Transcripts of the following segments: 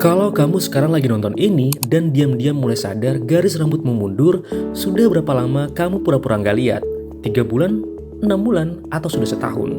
Kalau kamu sekarang lagi nonton ini dan diam-diam mulai sadar garis rambutmu mundur, sudah berapa lama kamu pura-pura nggak lihat? 3 bulan? 6 bulan? Atau sudah setahun?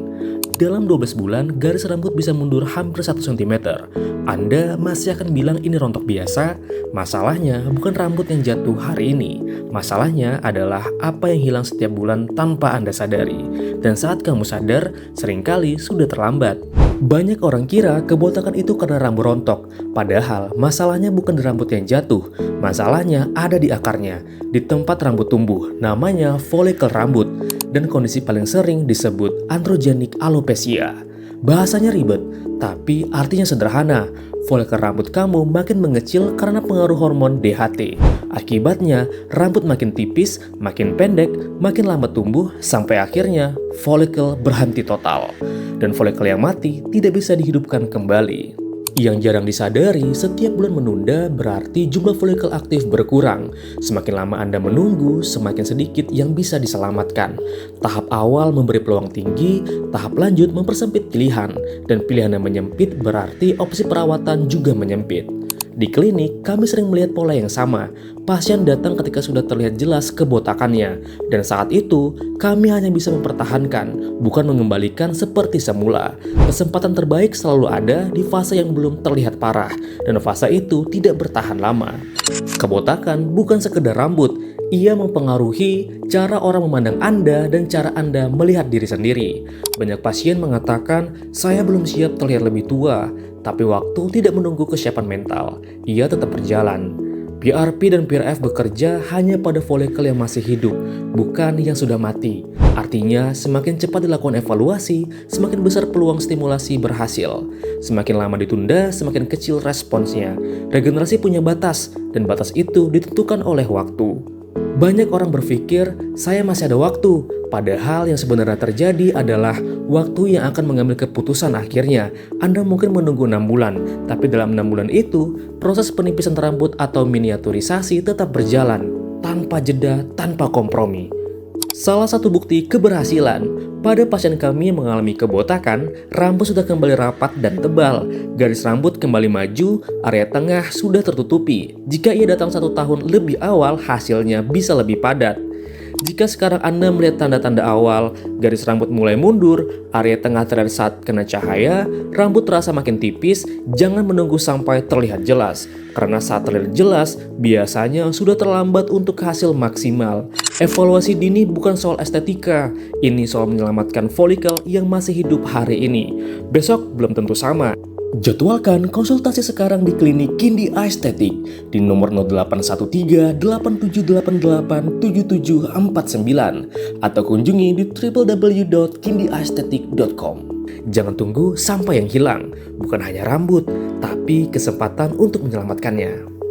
Dalam 12 bulan, garis rambut bisa mundur hampir 1 cm. Anda masih akan bilang ini rontok biasa? Masalahnya bukan rambut yang jatuh hari ini. Masalahnya adalah apa yang hilang setiap bulan tanpa Anda sadari. Dan saat kamu sadar, seringkali sudah terlambat. Banyak orang kira kebotakan itu karena rambut rontok, padahal masalahnya bukan di rambut yang jatuh, masalahnya ada di akarnya, di tempat rambut tumbuh, namanya folikel rambut, dan kondisi paling sering disebut androgenik alopecia. Bahasanya ribet, tapi artinya sederhana. Folikel rambut kamu makin mengecil karena pengaruh hormon DHT. Akibatnya, rambut makin tipis, makin pendek, makin lambat tumbuh, sampai akhirnya folikel berhenti total. Dan folikel yang mati tidak bisa dihidupkan kembali. Yang jarang disadari, setiap bulan menunda berarti jumlah folikel aktif berkurang. Semakin lama Anda menunggu, semakin sedikit yang bisa diselamatkan. Tahap awal memberi peluang tinggi, tahap lanjut mempersempit pilihan. Dan pilihan yang menyempit berarti opsi perawatan juga menyempit. Di klinik, kami sering melihat pola yang sama. Pasien datang ketika sudah terlihat jelas kebotakannya. Dan saat itu, kami hanya bisa mempertahankan, bukan mengembalikan seperti semula. Kesempatan terbaik selalu ada di fase yang belum terlihat parah. Dan fase itu tidak bertahan lama. Kebotakan bukan sekedar rambut. Ia mempengaruhi cara orang memandang Anda dan cara Anda melihat diri sendiri. Banyak pasien mengatakan, saya belum siap terlihat lebih tua. Tapi waktu tidak menunggu kesiapan mental, ia tetap berjalan. PRP dan PRF bekerja hanya pada folikel yang masih hidup, bukan yang sudah mati. Artinya, semakin cepat dilakukan evaluasi, semakin besar peluang stimulasi berhasil. Semakin lama ditunda, semakin kecil responsnya. Regenerasi punya batas, dan batas itu ditentukan oleh waktu. Banyak orang berpikir, saya masih ada waktu. Padahal yang sebenarnya terjadi adalah waktu yang akan mengambil keputusan akhirnya. Anda mungkin menunggu 6 bulan, tapi dalam 6 bulan itu, proses penipisan rambut atau miniaturisasi tetap berjalan, tanpa jeda, tanpa kompromi. Salah satu bukti keberhasilan, pada pasien kami yang mengalami kebotakan, rambut sudah kembali rapat dan tebal, garis rambut kembali maju, area tengah sudah tertutupi. Jika ia datang 1 tahun lebih awal, hasilnya bisa lebih padat. Jika sekarang Anda melihat tanda-tanda awal, garis rambut mulai mundur, area tengah terlihat saat kena cahaya, rambut terasa makin tipis, jangan menunggu sampai terlihat jelas. Karena saat terlihat jelas, biasanya sudah terlambat untuk hasil maksimal. Evaluasi dini bukan soal estetika, ini soal menyelamatkan folikel yang masih hidup hari ini. Besok belum tentu sama. Jadwalkan konsultasi sekarang di klinik Kindi Aesthetic di nomor 0813 8788 7749 atau kunjungi di www.kindyaesthetic.com. Jangan tunggu sampai yang hilang, bukan hanya rambut, tapi kesempatan untuk menyelamatkannya.